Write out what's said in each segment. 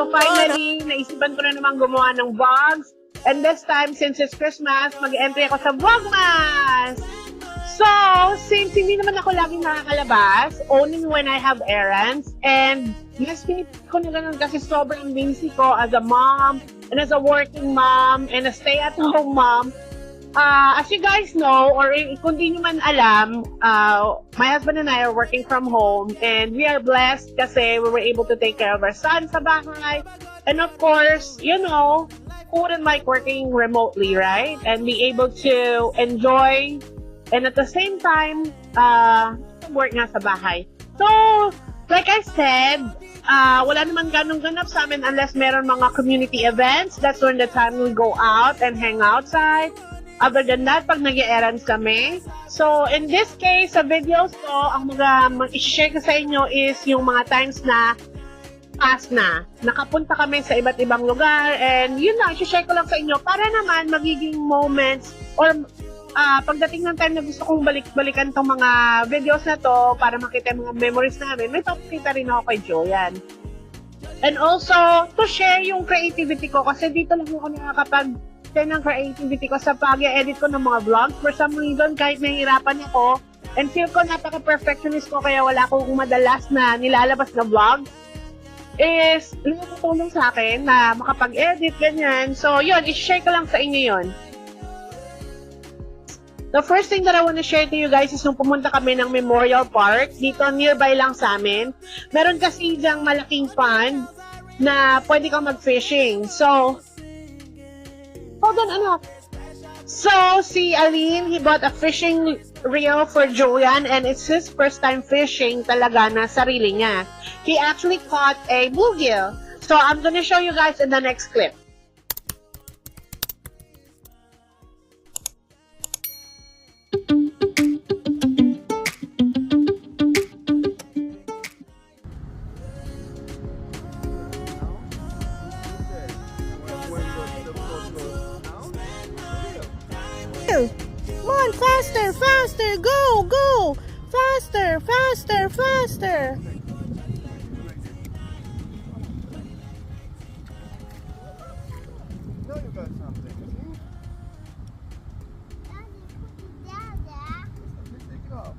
So finally, naisipan ko na naman gumawa ng vlogs. And this time, since it's Christmas, mag-entry ako sa Vlogmas! So, since hindi naman ako laging nakakalabas, only when I have errands, and last minute ko na ganun kasi sobrang busy ko as a mom, and as a working mom, and a stay-at-home mom. As you guys know, or kung di nyo man alam, my husband and I are working from home, and we are blessed kasi we were able to take care of our son sa bahay. And of course, you know, who wouldn't like working remotely, right? And be able to enjoy and at the same time, work nga sa bahay. So, like I said, wala naman ganong ganap sa amin unless meron mga community events. That's when the time we go out and hang outside. Other than that, pag nag-errands kami. So, in this case, sa videos ko, ang mga i-share ko sa inyo is yung mga times na past na. Nakapunta kami sa iba't ibang lugar and yun lang, i-share ko lang sa inyo para naman magiging moments or pagdating ng time na gusto kong balikan tong mga videos na to para makita yung mga memories namin, may papakita rin ako kay Joyan. And also, to share yung creativity ko kasi dito lang ako nakakapag-share ng creativity ko sa pag-edit ko ng mga vlogs. For some reason, kahit nahihirapan ako, and feel ko napaka-perfectionist ko kaya wala akong madalas na nilalabas na vlog, is nakakatulong sa akin na makapag-edit, ganyan. So, yun, i-share ko lang sa inyo yun. The first thing that I want to share to you guys is nung pumunta kami ng Memorial Park, dito nearby lang sa amin. Meron kasi diyang malaking pond na pwede kang mag-fishing. So, hold on, anak. So, si Aline, he bought a fishing reel for Joyan and it's his first time fishing talaga na sarili niya. He actually caught a bluegill. So, I'm gonna show you guys in the next clip. Come on, faster, faster, go, go! Faster, faster, faster! No, you got something. Take it off.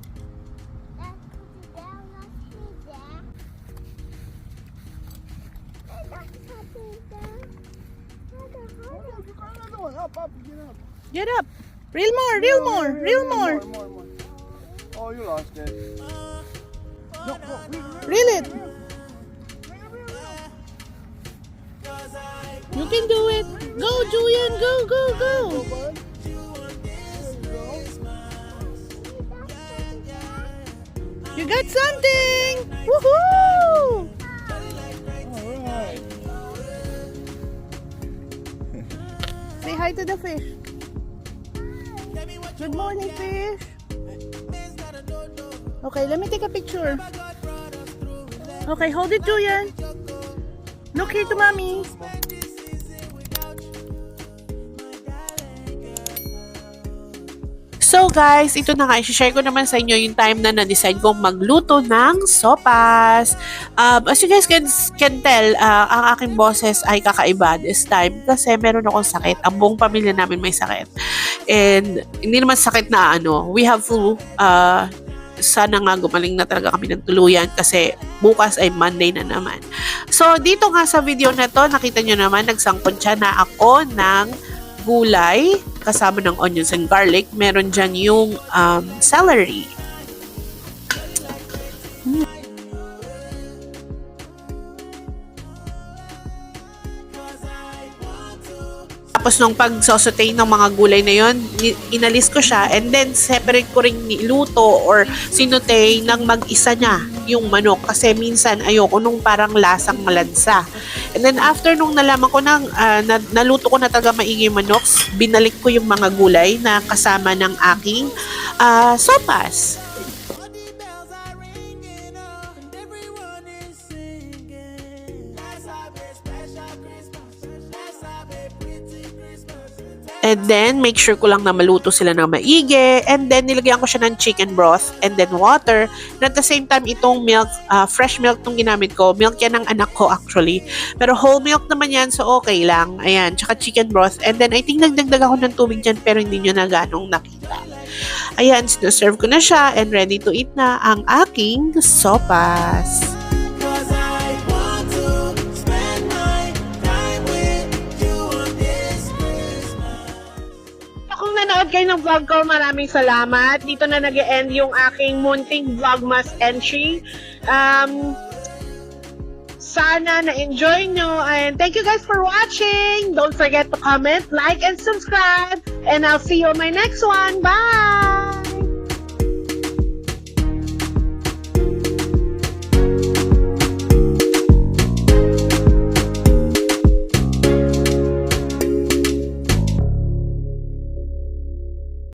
You got another one. Up, get up. Get up! Reel more, reel more, reel more! More. Oh, you lost it. No, Reel it! You can do it! Go, Julian! Go, go, go! bud. You got something! Woohoo! All right. Say hi to the fish. Good morning, fish. Okay, let me take a picture. Okay, hold it, Julian. Look here to mommy. So guys, ito na nga, i-share ko naman sa inyo yung time na na-decide kong magluto ng sopas. As you guys can tell, ang aking boses ay kakaiba this time kasi meron akong sakit. Ang buong pamilya namin may sakit. And hindi naman sakit na we have flu. Sana nga gumaling na talaga kami ng tuluyan kasi bukas ay Monday na naman. So dito nga sa video na to, nakita nyo naman, nagsangkot siya na ako ng gulay kasama ng onions and garlic. Meron dyan yung celery. Tapos nung pag-saute ng mga gulay na yon, inalis ko siya and then separate ko rin niluto or sinute ng mag-isa niya yung manok kasi minsan ayoko nung parang lasang malansa. And then after nung nalaman ko naluto ko na talaga maigi yung manok, binalik ko yung mga gulay na kasama ng aking sopas. And then, make sure ko lang na maluto sila ng maigi. And then, nilagyan ko siya ng chicken broth and then water. And at the same time, itong milk, fresh milk itong ginamit ko. Milk yan ng anak ko actually. Pero whole milk naman yan, so okay lang. Ayan, tsaka chicken broth. And then, I think nagdagdag ako ng tubig dyan, pero hindi nyo na ganong nakita. Ayan, sinaserve ko na siya and ready to eat na ang aking sopas. Kung nanood kayo ng vlog ko, maraming salamat. Dito na nag-e-end yung aking munting vlogmas entry. Sana na-enjoy nyo. And thank you guys for watching. Don't forget to comment, like, and subscribe. And I'll see you on my next one. Bye!